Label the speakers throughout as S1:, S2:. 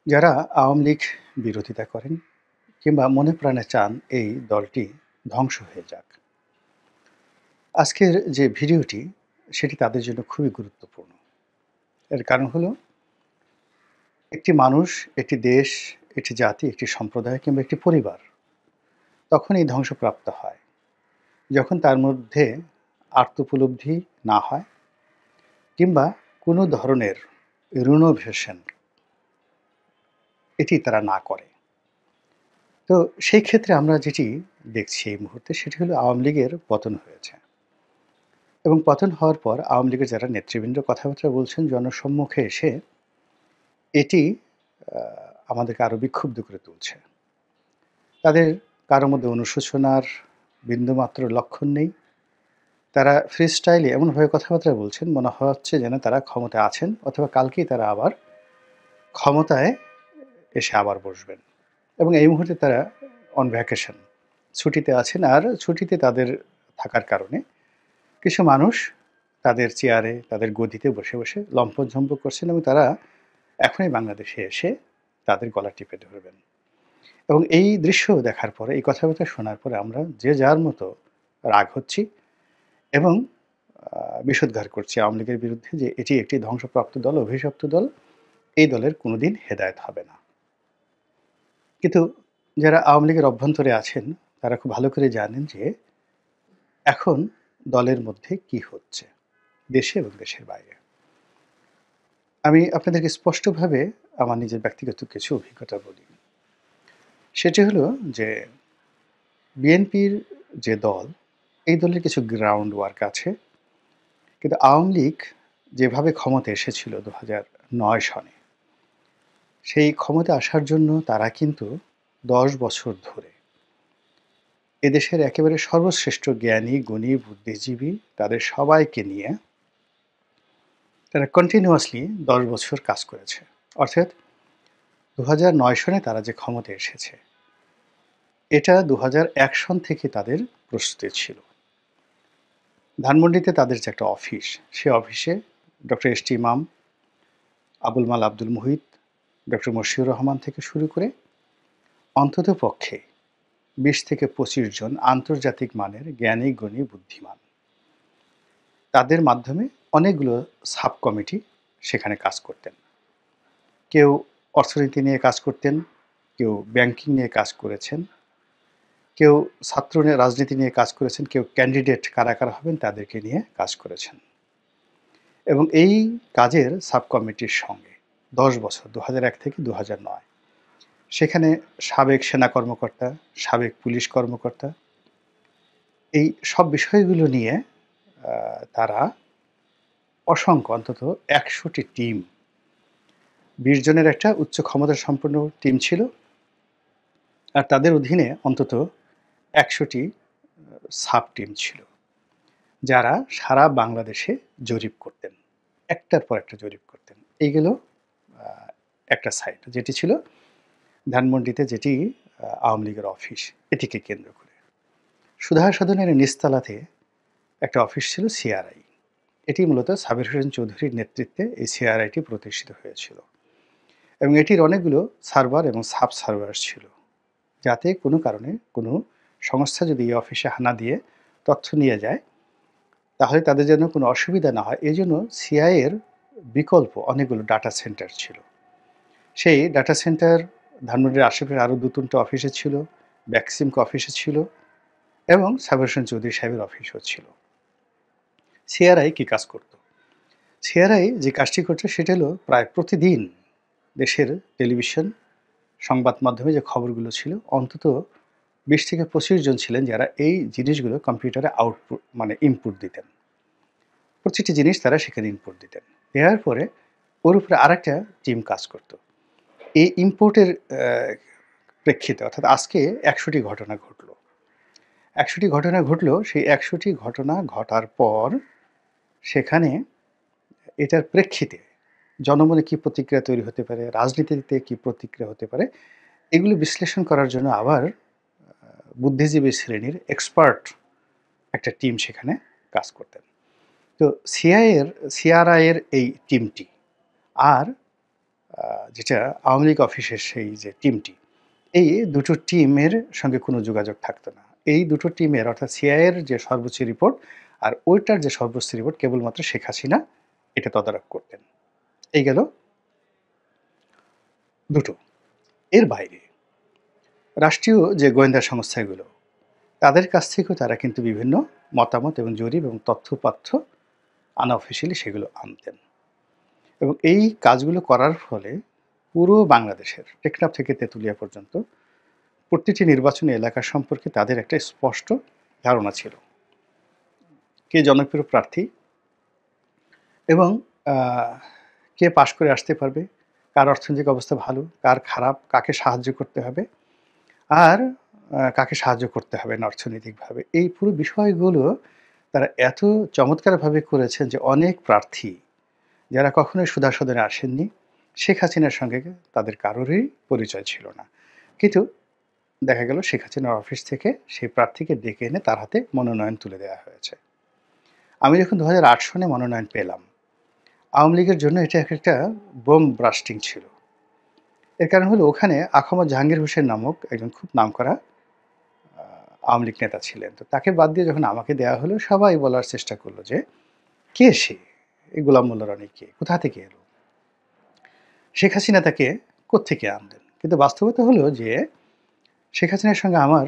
S1: যারা আওয়ামী লীগ বিরোধিতা করেন কিংবা মনে প্রাণে চান এই দলটি ধ্বংস হয়ে যাক, আজকের যে ভিডিওটি সেটি তাদের জন্য খুবই গুরুত্বপূর্ণ। এর কারণ হলো, একটি মানুষ, একটি দেশ, একটি জাতি, একটি সম্প্রদায় কিংবা একটি পরিবার তখনই ধ্বংসপ্রাপ্ত হয় যখন তার মধ্যে আত্মোপলব্ধি না হয় কিংবা কোনো ধরনের রিনোভেশন এটি তারা না করে। তো সেই ক্ষেত্রে আমরা যেটি দেখছি এই মুহূর্তে সেটি হলো আওয়ামী লীগের পতন হয়েছে এবং পতন হওয়ার পর আওয়ামী লীগের যারা নেতৃবৃন্দ কথাবার্তা বলছেন জনসম্মুখে এসে, এটি আমাদেরকে আরও বিক্ষুব্ধ করে তুলছে। তাদের কারো মধ্যে অনুশোচনার বিন্দুমাত্র লক্ষণ নেই। তারা ফ্রি স্টাইলে এমনভাবে কথাবার্তা বলছেন, মনে হচ্ছে যেন তারা ক্ষমতায় আছেন অথবা কালকেই তারা আবার ক্ষমতায় এসে আবার বসবেন। এবং এই মুহূর্তে তারা অন ভ্যাকেশন, ছুটিতে আছেন। আর ছুটিতে তাদের থাকার কারণে কিছু মানুষ তাদের চেয়ারে, তাদের গদিতে বসে বসে লম্পঝম্প করছেন এবং তারা এখনই বাংলাদেশে এসে তাদের গলা টিপে ধরবেন। এবং এই দৃশ্য দেখার পরে, এই কথাবার্তা শোনার পরে আমরা যে যার মতো রাগ হচ্ছি এবং বিষোদ্গার করছি আওয়ামী লীগের বিরুদ্ধে যে এটি একটি ধ্বংসপ্রাপ্ত দল, অভিশপ্ত দল, এই দলের কোনোদিন হেদায়েত হবে না। কিন্তু যারা আওয়ামী লীগের অভ্যন্তরে আছেন তারা খুব ভালো করে জানেন যে এখন দলের মধ্যে কি হচ্ছে দেশে এবং দেশের বাইরে। আমি আপনাদেরকে স্পষ্টভাবে আমার নিজের ব্যক্তিগত কিছু অভিজ্ঞতা বলি। সেটি হলো যে বিএনপির যে দল, এই দলের কিছু গ্রাউন্ড ওয়ার্ক আছে। কিন্তু আওয়ামী লীগ যেভাবে ক্ষমতায় এসেছিল ২০০৯ সনে, সেই ক্ষমতায় আসার জন্য তারা কিন্তু ১০ বছর ধরে এদেশের একেবারে সর্বশ্রেষ্ঠ জ্ঞানী, গুণী, বুদ্ধিজীবী তাদের সবাইকে নিয়ে তারা কন্টিনিউয়াসলি ১০ বছর কাজ করেছে। অর্থাৎ ২০০৯ সনে তারা যে ক্ষমতায় এসেছে, এটা ২০০১ সন থেকে তাদের প্রস্তুতি ছিল। ধানমন্ডিতে তাদের যে একটা অফিস, সে অফিসে ডক্টর এস টি ইমাম, আবুল মাল আব্দুল মুহিত, ডক্টর মশিউর রহমান থেকে শুরু করে অন্তত পক্ষে ২০ থেকে ২৫ জন আন্তর্জাতিক মানের জ্ঞানী, গুণী, বুদ্ধিমান, তাদের মাধ্যমে অনেকগুলো সাব কমিটি সেখানে কাজ করতেন। কেউ অর্থনীতি নিয়ে কাজ করতেন, কেউ ব্যাংকিং নিয়ে কাজ করেছেন, কেউ ছাত্র রাজনীতি নিয়ে কাজ করেছেন, কেউ ক্যান্ডিডেট কারা কারা হবেন তাদেরকে নিয়ে কাজ করেছেন। এবং এই কাজের সাব কমিটির সঙ্গে ১০ বছর ২০০১ থেকে ২০০৯ সেখানে সাবেক সেনা কর্মকর্তা, সাবেক পুলিশ কর্মকর্তা, এই সব বিষয়গুলো নিয়ে তারা অসংখ্য, অন্তত ১০০টি টিম, ২০ জনের একটা উচ্চ ক্ষমতা সম্পন্ন টিম ছিল। আর তাদের অধীনে অন্তত ১০০টি সাব টিম ছিল, যারা সারা বাংলাদেশে জরিপ করতেন, একটার পর একটা জরিপ করতেন। এইগুলো একটা সাইট, যেটি ছিল ধানমন্ডিতে, যেটি আওয়ামী লীগের অফিস, এটিকে কেন্দ্র করে। সুধার সদনের নিচতলাতে একটা অফিস ছিল সিআরআই। এটি মূলত সাবির হোসেন চৌধুরীর নেতৃত্বে এই সিআরআইটি প্রতিষ্ঠিত হয়েছিল এবং এটির অনেকগুলো সার্ভার এবং সাব সার্ভার ছিল, যাতে কোনো কারণে কোনো সংস্থা যদি এই অফিসে হানা দিয়ে তথ্য নিয়ে যায় তাহলে তাদের যেন কোনো অসুবিধা না হয়, এই জন্য সিআইএর বিকল্প অনেকগুলো ডাটা সেন্টার ছিল। সেই ডাটা সেন্টার ধানমন্ডির আশেপাশে আরও ২-৩টা অফিসে ছিল, ব্যাক্সিমকো অফিসে ছিল এবং সাবির হোসেন চৌধুরী সাহেবের অফিসও ছিল। সিআরআই কী কাজ করত? সিআরআই যে কাজটি করছে সেটা হলো প্রায় প্রতিদিন দেশের টেলিভিশন, সংবাদ মাধ্যমে যে খবরগুলো ছিল, অন্তত ২০ থেকে ২৫ জন ছিলেন যারা এই জিনিসগুলো কম্পিউটারে আউটপুট মানে ইনপুট দিতেন। প্রতিটি জিনিস তারা সেখানে ইনপুট দিতেন। দেওয়ার পরে ওর উপরে আরেকটা টিম কাজ করত। এই ইনপুটের প্রেক্ষিতে, অর্থাৎ আজকে ১০০টি ঘটনা ঘটল। ১০০টি ঘটনা ঘটল, সেই ১০০টি ঘটনা ঘটার পর সেখানে এটার প্রেক্ষিতে জনমনে কী প্রতিক্রিয়া তৈরি হতে পারে, রাজনীতিতে কী প্রতিক্রিয়া হতে পারে, এগুলো বিশ্লেষণ করার জন্য আবার বুদ্ধিজীবী শ্রেণীর এক্সপার্ট একটা টিম সেখানে কাজ করতেন। তো সিআরআইয়ের এই টিমটি আর যেটা আওয়ামী লীগ অফিসের সেই যে টিমটি, এই দুটো টিমের সঙ্গে কোনো যোগাযোগ থাকতো না। এই দুটো টিমের অর্থাৎ সিআইএর যে সর্বোচ্চ রিপোর্ট আর ওইটার যে সর্বোচ্চ রিপোর্ট কেবলমাত্র শেখ হাসিনা এটা তদারক করতেন। এই গেল দুটো। এর বাইরে রাষ্ট্রীয় যে গোয়েন্দা সংস্থাগুলো, তাদের কাছ থেকেও তারা কিন্তু বিভিন্ন মতামত এবং জরিপ এবং তথ্য-উপাত্ত আনঅফিশিয়ালি সেগুলো আনতেন। এবং এই কাজগুলো করার ফলে পুরো বাংলাদেশের টেকনাফ থেকে তেঁতুলিয়া পর্যন্ত প্রতিটি নির্বাচনী এলাকা সম্পর্কে তাদের একটা স্পষ্ট ধারণা ছিল। কে জনপ্রিয় প্রার্থী এবং কে পাশ করে আসতে পারবে, কার অর্থনৈতিক অবস্থা ভালো, কার খারাপ, কাকে সাহায্য করতে হবে আর কাকে সাহায্য করতে হবে না অর্থনৈতিকভাবে। এই পুরো বিষয়গুলো তারা এত চমৎকারভাবে করেছেন যে অনেক প্রার্থী যারা কখনোই সুধাসদনে আসেননি, শেখ হাসিনার সঙ্গে তাদের কারোরই পরিচয় ছিল না। কিন্তু দেখা গেল শেখ হাসিনার অফিস থেকে সেই প্রার্থীকে ডেকে এনে তার হাতে মনোনয়ন তুলে দেওয়া হয়েছে। আমি যখন 2008 সনে মনোনয়ন পেলাম, আওয়ামী লীগের জন্য এটা একটা বোম ব্রাস্টিং ছিল। এর কারণ হলো ওখানে আখমদ জাহাঙ্গীর হোসেন নামক একজন খুব নামকরা আওয়ামী লীগ নেতা ছিলেন। তো তাকে বাদ দিয়ে যখন আমাকে দেওয়া হলো, সবাই বলার চেষ্টা করলো যে কে সে, এই গোলাম মোল্লা রনি কে, কোথা থেকে এলো, শেখ হাসিনা তাকে কোত্থেকে আনলেন। কিন্তু বাস্তবতা হলো যে শেখ হাসিনার সঙ্গে আমার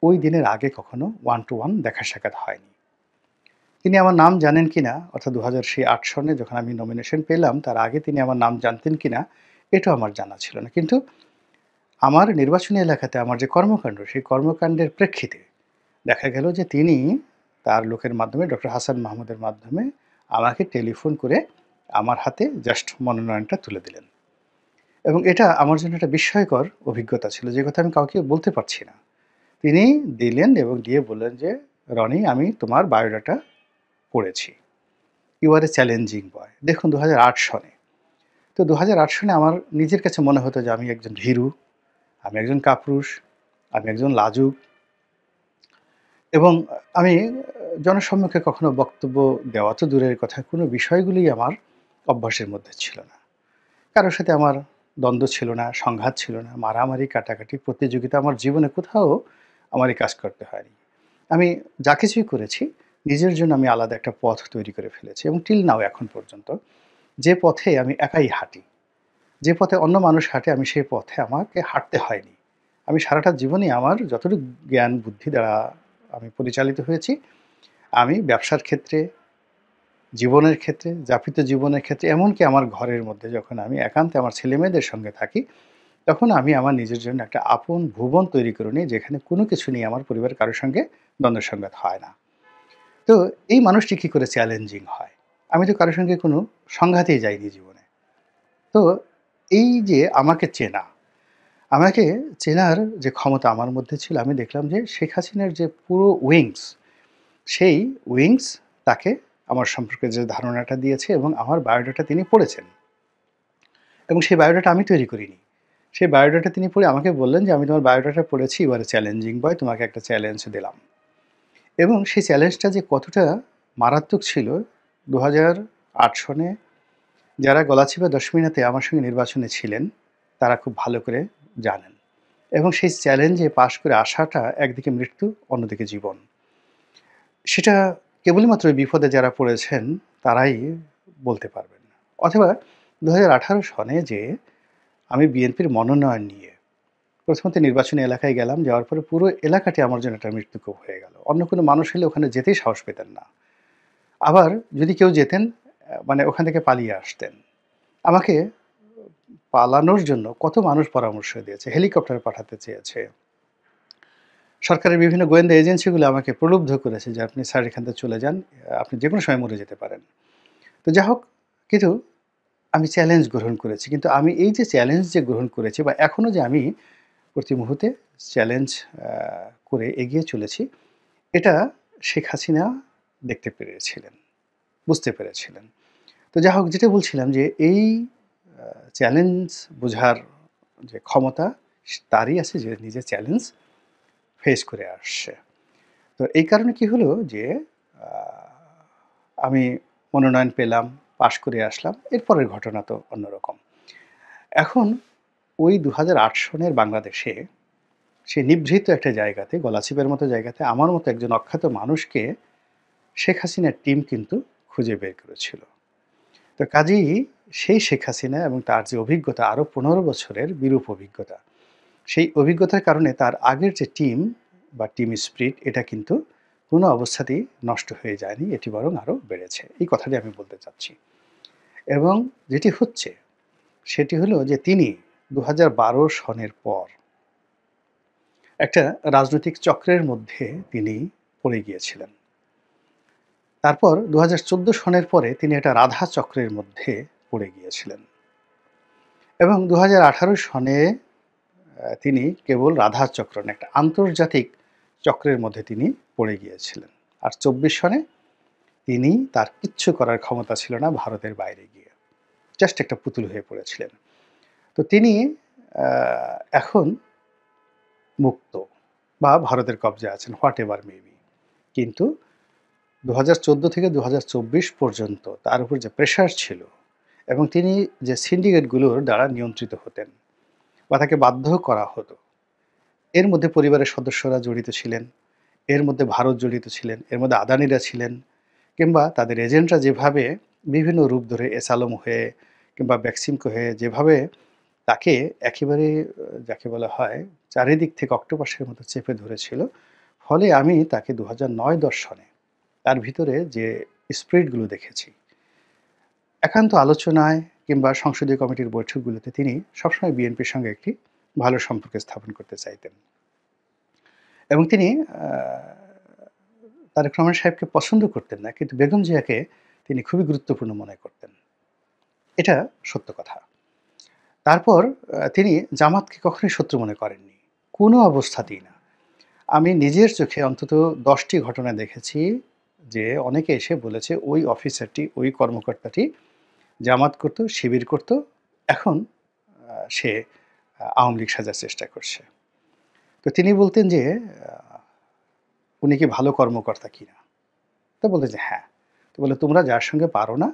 S1: ওই দিনের আগে কখনো 1 to 1 দেখা সাক্ষাৎ হয়নি। তিনি আমার নাম জানেন কিনা, অর্থাৎ 2008 সনে যখন আমি নমিনেশন পেলাম তার আগে তিনি আমার নাম জানতেন কিনা এটাও আমার জানা ছিল না। কিন্তু আমার নির্বাচনী এলাকাতে আমার যে কর্মকাণ্ড, সেই কর্মকাণ্ডের প্রেক্ষিতে দেখা গেল যে তিনি তার লোকের মাধ্যমে, ডক্টর হাসান মাহমুদের মাধ্যমে আমাকে টেলিফোন করে আমার হাতে জাস্ট মনোনয়নটা তুলে দিলেন। এবং এটা আমার জন্য একটা বিস্ময়কর অভিজ্ঞতা ছিল, যে কথা আমি কাউকে বলতে পারছি না। তিনি দিলেন এবং দিয়ে বললেন যে, "রনি, আমি তোমার বায়োডাটা পড়েছি। ইউ আর এ চ্যালেঞ্জিং বয়।" দেখুন 2008 সনে। তো 2008 সনে আমার নিজের কাছে মনে হতো যে আমি একজন ভীরু, আমি একজন কাপুরুষ, আমি একজন লাজুক এবং আমি জনসম্মুখে কখনো বক্তব্য দেওয়া তো দূরের কথা, কোনো বিষয়গুলোই আমার অভ্যাসের মধ্যে ছিল না। কারো সাথে আমার দ্বন্দ্ব ছিল না, সংঘাত ছিল না, মারামারি, কাটাকাটি, প্রতিযোগিতা আমার জীবনে কোথাও আমার এই কাজ করতে হয়নি। আমি যা কিছুই করেছি, নিজের জন্য আমি আলাদা একটা পথ তৈরি করে ফেলেছি এবং টিল নাও এখন পর্যন্ত যে পথে আমি একাই হাঁটি, যে পথে অন্য মানুষ হাঁটে আমি সেই পথে আমাকে হাঁটতে হয়নি। আমি সারাটা জীবনই আমার যতটুকু জ্ঞান বুদ্ধি দ্বারা আমি পরিচালিত হয়েছি, আমি ব্যবসার ক্ষেত্রে, জীবনের ক্ষেত্রে, যাপিত জীবনের ক্ষেত্রে, এমনকি আমার ঘরের মধ্যে যখন আমি একান্তে আমার ছেলেমেয়েদের সঙ্গে থাকি, তখন আমি আমার নিজের জন্য একটা আপন ভুবন তৈরি করে নিই, যেখানে কোনো কিছু নিয়ে আমার পরিবারের কারো সঙ্গে দ্বন্দ্ব সংঘাত হয় না। তো এই মানুষটি কী করে চ্যালেঞ্জিং হয়? আমি তো কারো সঙ্গে কোনো সংঘাতেই যাইনি জীবনে। তো এই যে আমাকে চেনা, আমাকে চেনার যে ক্ষমতা আমার মধ্যে ছিল, আমি দেখলাম যে শেখ হাসিনার যে পুরো উইংস, সেই উইংস তাকে আমার সম্পর্কে যে ধারণাটা দিয়েছে এবং আমার বায়োডাটা তিনি পড়েছেন এবং সেই বায়োডাটা আমি তৈরি করিনি। সেই বায়োডাটা তিনি পড়ে আমাকে বললেন যে, "আমি তোমার বায়োডাটা পড়েছি, ইউ আর এ চ্যালেঞ্জিং বয়, তোমাকে একটা চ্যালেঞ্জ দিলাম।" এবং সেই চ্যালেঞ্জটা যে কতটা মারাত্মক ছিল, 2008 সনে যারা গলাচিপা দশমিনাতে আমার সঙ্গে নির্বাচনে ছিলেন, তারা খুব ভালো করে জানেন। এবং সেই চ্যালেঞ্জে পাশ করে আসাটা একদিকে মৃত্যু, অন্যদিকে জীবন। সেটা কেবলমাত্র ওই বিপদে যারা পড়েছেন তারাই বলতে পারবেন। অথবা 2018 সনে যে আমি বিএনপির মনোনয়ন নিয়ে প্রথমত নির্বাচনী এলাকায় গেলাম, যাওয়ার পরে পুরো এলাকাটি আমার জন্য একটা মৃত্যুকূপ হয়ে গেল। অন্য কোনো মানুষ হলে ওখানে যেতেই সাহস পেতেন না। আবার যদি কেউ যেতেন, মানে ওখান থেকে পালিয়ে আসতেন। আমাকে পালানোর জন্য কত মানুষ পরামর্শ দিয়েছে, হেলিকপ্টার পাঠাতে চেয়েছে। সরকারের বিভিন্ন গোয়েন্দা এজেন্সিগুলো আমাকে প্রলুব্ধ করেছে যে, "আপনি স্যার এখান থেকে চলে যান, আপনি যেকোনো সময় মরে যেতে পারেন।" তো যা হোক, কিন্তু আমি চ্যালেঞ্জ গ্রহণ করেছি। কিন্তু আমি এই যে চ্যালেঞ্জ যে গ্রহণ করেছি বা এখনো যে আমি প্রতি মুহূর্তে চ্যালেঞ্জ আ করে এগিয়ে চলেছি, এটা শেখ হাসিনা দেখতে পেরেছিলেন, বুঝতে পেরেছিলেন। তো যা হোক, যেটা বলছিলাম যে এই আ চ্যালেঞ্জ বোঝার যে ক্ষমতা তারই আছে যে নিজে চ্যালেঞ্জ ফেস করে আসছে। তো এই কারণে কি হলো যে আ আমি মনোনয়ন পেলাম, পাশ করে আসলাম। এরপরের ঘটনা তো অন্যরকম। এখন ওই ২০০৮ সনের বাংলাদেশে সে নিভৃত একটা জায়গাতে, গলাচিপার মতো জায়গাতে আমার মতো একজন অখ্যাত মানুষকে শেখ হাসিনার টিম কিন্তু খুঁজে বের করেছিল। তো কাজেই সেই শেখ হাসিনা এবং তার যে অভিজ্ঞতা আরও ১৫ বছরের বিরূপ অভিজ্ঞতা, সেই অভিজ্ঞতার কারণে তার আগের যে টিম বা টিম স্পিরিট এটা কিন্তু কোনো অবস্থাতেই নষ্ট হয়ে যায়নি, এটি বরং আরও বেড়েছে। এই কথাটি আমি বলতে চাচ্ছি। এবং যেটি হচ্ছে সেটি হলো যে তিনি ২০১২ সনের পর একটা রাজনৈতিক চক্রের মধ্যে তিনি পড়ে গিয়েছিলেন। তারপর ২০১৪ সনের পরে তিনি একটা রাধা চক্রের মধ্যে পড়ে গিয়েছিলেন এবং ২০১৮ সনে তিনি কেবল রাধা চক্র না, একটা আন্তর্জাতিক চক্রের মধ্যে তিনি পড়ে গিয়েছিলেন। আর ২৪ সনে তিনি তার কিচ্ছু করার ক্ষমতা ছিল না ভারতের বাইরে গিয়ে। জাস্ট একটা পুতুল হয়ে পড়েছিলেন। তো তিনি এখন মুক্ত বা ভারতের কবজায় আছেন, হোয়াট এভার মেবি। কিন্তু ২০১৪ থেকে ২০২৪ পর্যন্ত তার উপর যে প্রেশার ছিল এবং তিনি যে সিন্ডিকেটগুলোর দ্বারা নিয়ন্ত্রিত হতেন বা তাকে বাধ্য করা হতো, এর মধ্যে পরিবারের সদস্যরা জড়িত ছিলেন, এর মধ্যে ভারত জড়িত ছিলেন, এর মধ্যে আদানিরা ছিলেন, কিংবা তাদের এজেন্টরা যেভাবে বিভিন্ন রূপ ধরে এসালম হয়ে কিংবা বেক্সিমকো হয়ে যেভাবে তাকে একেবারে যাকে বলা হয় চারিদিক থেকে অক্টোপাসের মতো চেপে ধরেছিল, ফলে আমি তাকে ২০০৯-১০ সনে তার ভিতরে যে স্পিরিটগুলো দেখেছি, একান্ত আলোচনায় কিংবা সংসদীয় কমিটির বৈঠকগুলোতে তিনি সবসময় বিএনপির সঙ্গে একটি ভালো সম্পর্ক স্থাপন করতে চাইতেন এবং তিনি তারেক রহমান সাহেবকে পছন্দ করতেন না, কিন্তু বেগম জিয়াকে তিনি খুবই গুরুত্বপূর্ণ মনে করতেন। এটা সত্য কথা। তারপর তিনি জামাতকে কখনোই শত্রু মনে করেননি, কোনো অবস্থাতেই না। আমি নিজের চোখে অন্তত ১০টি ঘটনা দেখেছি যে অনেকে এসে বলেছে ওই অফিসারটি, ওই কর্মকর্তাটি জামাত করত, শিবির করত, এখন সে আওয়ামী লীগ সাজার চেষ্টা করছে। তো তিনি বলতেন যে উনি কি ভালো কর্মকর্তা কিনা? তো বলতেন যে হ্যাঁ। তো বলে তোমরা যার সঙ্গে পারো না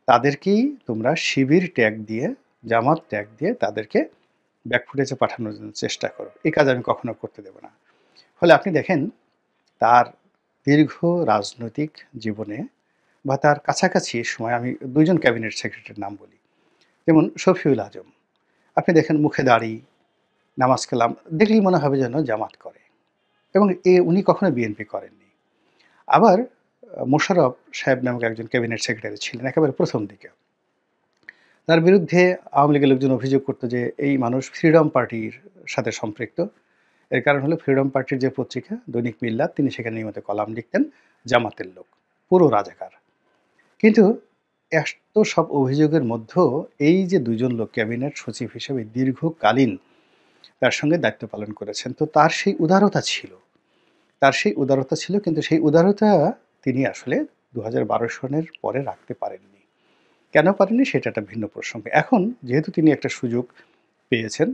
S1: তাদেরকেই তোমরা শিবির ট্যাগ দিয়ে, জামাত ট্যাগ দিয়ে তাদেরকে ব্যাকফুটেজে পাঠানোর জন্য চেষ্টা করো। এই কাজ আমি কখনো করতে দেব না। ফলে আপনি দেখেন তার দীর্ঘ রাজনৈতিক জীবনে বা তার কাছাকাছি সময় আমি ২ জন ক্যাবিনেট সেক্রেটারির নাম বলি। যেমন শফিউল আজম। আপনি দেখেন মুখে দাড়ি, নামাজ কালাম দেখলেই মনে হবে যেন জামাত করে এবং উনি কখনো বিএনপি করেননি। আবার মোশাররফ সাহেব নামক একজন ক্যাবিনেট সেক্রেটারি ছিলেন একেবারে প্রথম দিকে। তার বিরুদ্ধে আওয়ামী লীগের লোকজন অভিযোগ করত যে এই মানুষ ফ্রিডম পার্টির সাথে সম্পৃক্ত। এর কারণ হলো ফ্রিডম পার্টির যে পত্রিকা দৈনিক মিল্লাত, তিনি সেখানে নিয়মিত কলাম লিখতেন, জামাতের লোক, পুরো রাজাকার। কিন্তু এত সব অভিযোগের মধ্যেও এই যে ২ জন লোক ক্যাবিনেট সচিব হিসেবে দীর্ঘকালীন তার সঙ্গে দায়িত্ব পালন করেছেন, তো তার সেই উদারতা ছিল। তার সেই উদারতা ছিল, কিন্তু সেই উদারতা তিনি আসলে ২০১২ সনের পরে রাখতে পারেননি। কেন পারেননি সেটা একটা ভিন্ন প্রসঙ্গ। এখন যেহেতু তিনি একটা সুযোগ পেয়েছেন,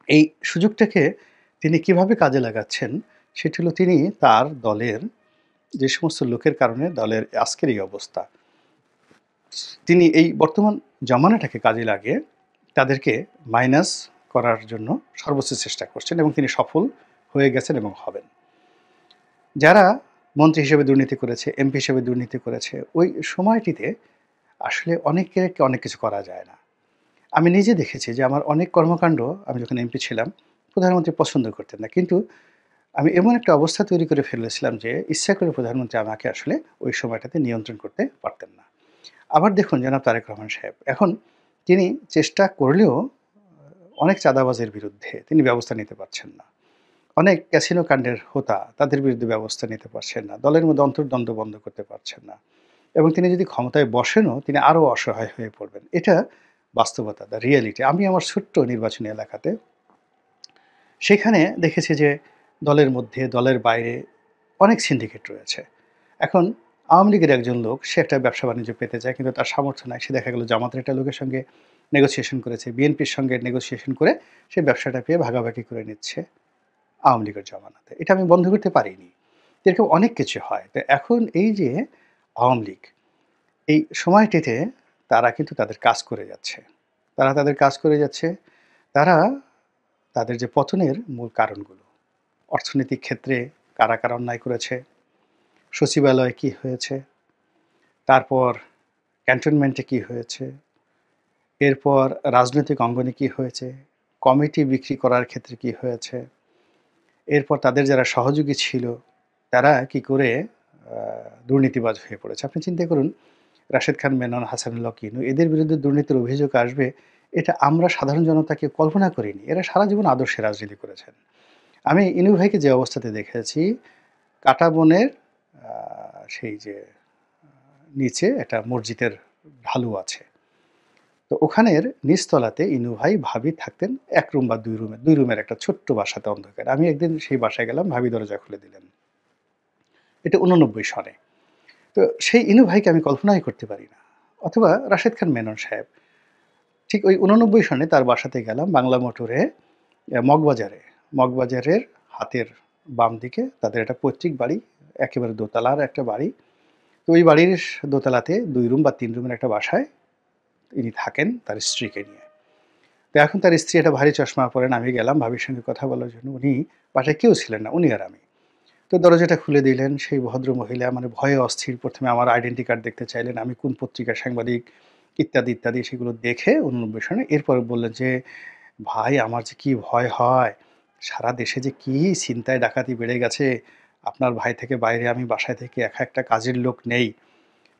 S1: এই সুযোগটাকে তিনি কিভাবে কাজে লাগাচ্ছেন সেটি হলো তিনি তার দলের যে সমস্ত লোকের কারণে দলের আজকের এই অবস্থা, তিনি এই বর্তমান জমানাটাকে কাজে লাগিয়ে তাদেরকে মাইনাস করার জন্য সর্বোচ্চ চেষ্টা করছেন এবং তিনি সফল হয়ে গেছেন এবং হবেন। যারা মন্ত্রী হিসেবে দুর্নীতি করেছে, এমপি হিসেবে দুর্নীতি করেছে, ওই সময়টিতে আসলে অনেকের অনেক কিছু করা যায় না। আমি নিজে দেখেছি যে আমার অনেক কর্মকাণ্ড আমি যখন এমপি ছিলাম প্রধানমন্ত্রী পছন্দ করতেন না, কিন্তু আমি এমন একটা অবস্থা তৈরি করে ফেলেছিলাম যে ইচ্ছা করে প্রধানমন্ত্রী আমাকে আসলে ওই সময়টাতে নিয়ন্ত্রণ করতে পারতেন না। আবার দেখুন জনাব তারেক রহমান সাহেব, এখন তিনি চেষ্টা করলেও অনেক চাঁদাবাজের বিরুদ্ধে তিনি ব্যবস্থা নিতে পারছেন না, অনেক ক্যাসিনো কাণ্ডের হোতা তাদের বিরুদ্ধে ব্যবস্থা নিতে পারছেন না, দলের মধ্যে অন্তর্দ্বন্দ্ব বন্ধ করতে পারছেন না এবং তিনি যদি ক্ষমতায় বসেনও তিনি আরও অসহায় হয়ে পড়বেন। এটা বাস্তবতা, দ্য রিয়ালিটি। আমি আমার ছোট্ট নির্বাচনী এলাকাতে সেখানে দেখেছি যে দলের মধ্যে দলের বাইরে অনেক সিন্ডিকেট রয়েছে। এখন আওয়ামী লীগের একজন লোক সে একটা ব্যবসা বাণিজ্য পেতে চায়, কিন্তু তার সামর্থ্য নাই। সে দেখা গেল জামাতের একটা লোকের সঙ্গে নেগোসিয়েশন করেছে, বিএনপির সঙ্গে নেগোসিয়েশন করে সে ব্যবসাটা পেয়ে ভাগাভাগি করে নিচ্ছে আওয়ামী লীগের জমানাতে। এটা আমি বন্ধ করতে পারিনি। এরকম অনেক কিছু হয়। তো এখন এই যে আওয়ামী লীগ এই সময়টিতে তারা কিন্তু তাদের কাজ করে যাচ্ছে। তারা তাদের কাজ করে যাচ্ছে। তারা তাদের যে পতনের মূল কারণগুলো, অর্থনৈতিক ক্ষেত্রে কারা, কারা অন্যায় করেছে, সচিবালয়ে কি হয়েছে, তারপর ক্যান্টনমেন্টে কি হয়েছে, এরপর রাজনৈতিক অঙ্গনে কি হয়েছে, কমিটি বিক্রি করার ক্ষেত্রে কি হয়েছে, এরপর তাদের যারা সহযোগী ছিল তারা কি করে দুর্নীতিবাজ হয়ে পড়েছে। আপনি চিন্তা করুন, রাশেদ খান মেনন, হাসানুল্লাহ কিনু এদের বিরুদ্ধে দুর্নীতির অভিযোগ আসবে, এটা আমরা সাধারণ জনতাকে কল্পনা করিনি। এরা সারা জীবন আদর্শে রাজনীতি করেছেন। আমি ইনু ভাইকে যে অবস্থাতে দেখেছি, কাঁটা বনের সেই যে নিচে একটা মসজিদের ঢালু আছে, তো ওখানের নিচতলাতে ইনু ভাই ভাবি থাকতেন ১ রুম বা ২ রুমের, ২ রুমের একটা ছোট্ট বাসাতে অন্ধকার। আমি একদিন সেই বাসায় গেলাম, ভাবি দরজা খুলে দিলেন। এটা ৮৯ সনে। তো সেই ইনু ভাইকে আমি কল্পনাই করতে পারি না। অথবা রাশেদ খান মেনন সাহেব, ঠিক ওই ৮৯ সনে তার বাসাতে গেলাম বাংলা মোটরে, মগবাজারে। মগবাজারের হাতের বাম দিকে তাদের একটা পৈতৃক বাড়ি, একেবারে দোতলার একটা বাড়ি। তো ওই বাড়ির দোতলাতে ২ রুম বা ৩ রুমের একটা বাসায় ইনি থাকেন তার স্ত্রীকে নিয়ে। তো এখন তার স্ত্রী একটা ভারী চশমা পরেন। আমি গেলাম ভাবির সঙ্গে কথা বলার জন্য। উনি বাসায় কেউ ছিলেন না, উনি আর আমি। তো দরজাটা খুলে দিলেন সেই ভদ্রমহিলা, মানে ভয়ে অস্থির। ১ম এ আমার আইডেন্টি কার্ড দেখতে চাইলেন, আমি কোন পত্রিকার সাংবাদিক ইত্যাদি, ইত্যাদি সেগুলো দেখে ৮৯ সনে এরপরে বললেন যে, "ভাই আমার যে কি ভয় হয়, সারা দেশে যে কি ছিনতাই ডাকাতি বেড়ে গেছে। আপনার ভাই থেকে বাইরে আমি বাসায় থেকে একা একটা কাজের লোক নেই।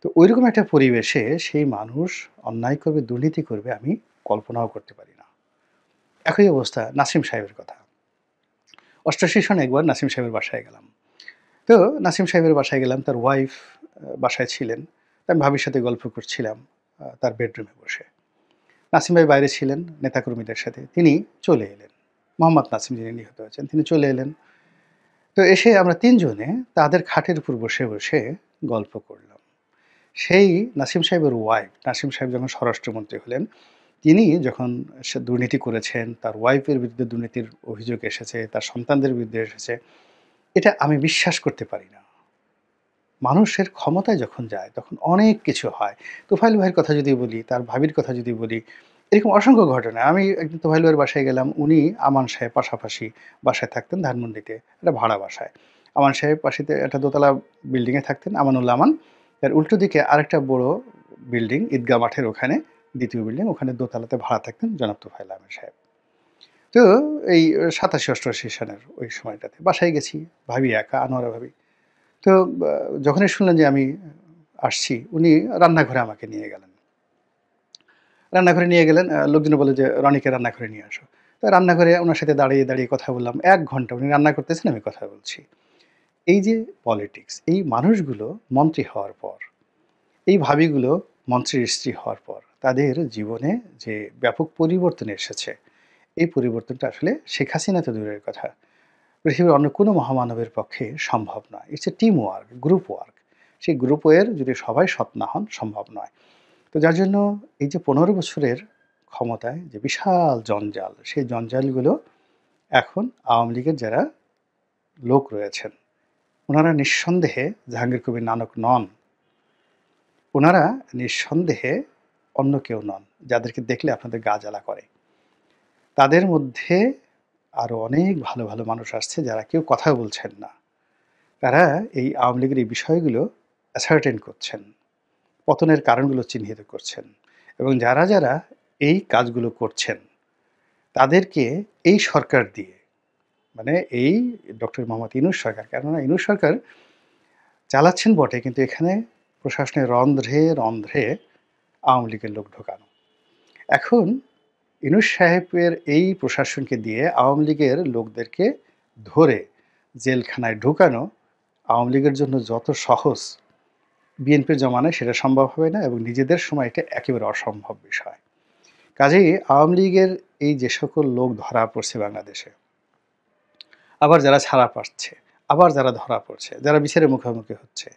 S1: তো ঐরকম একটা পরিবেশে সেই মানুষ অন্যায় করবে, দুর্নীতি করবে আমি কল্পনাও করতে পারি না।" একই অবস্থা নাসিম সাহেবের কথা। ৮৮ সনে একবার নাসিম সাহেবের বাসায় গেলাম। তো নাসিম সাহেবের বাসায় গেলাম, তার ওয়াইফ বাসায় ছিলেন। আমি ভাবির সাথে গল্প করছিলাম তার বেডরুমে বসে। নাসিম ভাই বাইরে ছিলেন নেতাকর্মীদের সাথে। তিনি চলে এলেন। মোহাম্মদ নাসিম যিনি নিহত হয়েছেন, তিনি চলে এলেন। তো এসে আমরা ৩ জনে তাদের খাটের উপর বসে, বসে গল্প করলাম। সেই নাসিম সাহেবের ওয়াইফ, নাসিম সাহেব যখন স্বরাষ্ট্রমন্ত্রী হলেন, তিনি যখন সে দুর্নীতি করেছেন, তার ওয়াইফের বিরুদ্ধে দুর্নীতির অভিযোগ এসেছে, তার সন্তানদের বিরুদ্ধে এসেছে, এটা আমি বিশ্বাস করতে পারি না। মানুষের ক্ষমতায় যখন যায় তখন অনেক কিছু হয়। তোফায়েল ভাইয়ের কথা যদি বলি, তার ভাবির কথা যদি বলি, এরকম অসংখ্য ঘটনা। আমি একদিন তোফায়েল ভাইয়ের বাসায় গেলাম, উনি আমান সাহেব পাশাপাশি বাসায় থাকতেন ধানমন্ডিতে, একটা ভাড়া বাসায়। আমান সাহেব পাশেতে একটা দোতলা বিল্ডিংয়ে থাকতেন, আমানুল্লাহ আমান। তার উল্টো দিকে আরেকটা বড় বিল্ডিং ঈদগাহ মাঠের ওখানে, ২য় বিল্ডিং, ওখানে দোতলাতে ভাড়া থাকতেন জনাব তোফায়েল আহমেদ সাহেব। তো এই ৮৭-৮৮ সনের ওই সময়টাতে বাসায় গেছি, ভাবি একা, আনোয়ারা ভাবি। তো যখনই শুনলেন যে আমি আসছি, উনি রান্নাঘরে আমাকে নিয়ে গেলেন। রান্নাঘরে নিয়ে গেলেন, লোকজন বলল যে, "রনিকে রান্নাঘরে নিয়ে আসো।" তো রান্নাঘরে উনার সাথে দাঁড়িয়ে, দাঁড়িয়ে কথা বললাম। ১ ঘন্টা উনি রান্না করতেছেন, আমি কথা বলছি। এই যে পলিটিক্স, এই মানুষগুলো মন্ত্রী হওয়ার পর, এই ভাবিগুলো মন্ত্রীর স্ত্রী হওয়ার পর, তাদের জীবনে যে ব্যাপক পরিবর্তন এসেছে, এই পরিবর্তনটা আসলে শেখ হাসিনা তো দূরের কথা, পৃথিবীর অন্য কোনো মহামানবের পক্ষে সম্ভব নয়। It's a team work, group work. সেই গ্রুপের যদি সবাই সৎ না হন, সম্ভব নয়। তো যার জন্য এই যে ১৫ বছরের ক্ষমতায় যে বিশাল জঞ্জাল, সেই জঞ্জালগুলো এখন আওয়ামী লীগের যারা লোক রয়েছেন, উনারা নিঃসন্দেহে জাহাঙ্গীর কবির নানক নন। উনারা নিঃসন্দেহে অন্য কেউ নন, যাদেরকে দেখলে আপনাদের গা জ্বালা করে। তাদের মধ্যে আরও অনেক ভালো, ভালো মানুষ আসছে যারা কেউ কথা বলছেন না। তারা এই আওয়ামী লীগের এই বিষয়গুলো অ্যাসার্টেন করছেন, পতনের কারণগুলো চিহ্নিত করছেন, এবং যারা, যারা এই কাজগুলো করছেন তাদেরকে এই সরকার দিয়ে, মানে এই ডক্টর মোহাম্মদ ইউনূস সরকার, কেননা ইউনূস সরকার চালাচ্ছেন বটে, কিন্তু এখানে প্রশাসনের রন্ধ্রে, রন্ধ্রে আওয়ামী লীগের লোক ঢোকানো। এখন ইউনূস সাহেবের এই প্রশাসনকে দিয়ে আওয়ামী লীগের লোকদেরকে ধরে জেলখানায় ঢুকানো আওয়ামী লীগের জন্য যত সহজ, বিএনপির জমানায় সেটা সম্ভব হবে না, এবং নিজেদের সময় এটা একেবারে অসম্ভব বিষয়। কাজেই আওয়ামী লীগের এই যে সকল লোক ধরা পড়ছে বাংলাদেশে, আবার যারা ছাড়া পাচ্ছে, আবার যারা ধরা পড়ছে, যারা বিচারের মুখোমুখি হচ্ছে,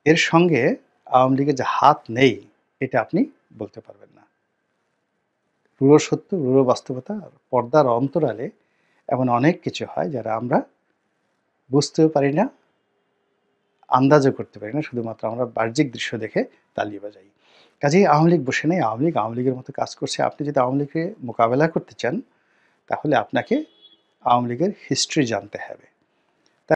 S1: এর সঙ্গে আওয়ামী লীগের যে হাত নেই, এটা আপনি বলতে পারবেন না। রূঢ় সত্য, রূঢ় বাস্তবতা, আর পর্দার অন্তরালে এমন অনেক কিছু হয় যারা আমরা বুঝতেও পারি না, আন্দাজও করতে পারি না, শুধুমাত্র আমরা বাহ্যিক দৃশ্য দেখে তালি বাজাই। কাজেই আওয়ামী লীগ বসে নেই, আওয়ামী লীগ আওয়ামী লীগের মতো কাজ করছে। আপনি যদি আওয়ামী লীগকে মোকাবেলা করতে চান, তাহলে আপনাকে আওয়ামী লীগের হিস্ট্রি জানতে হবে।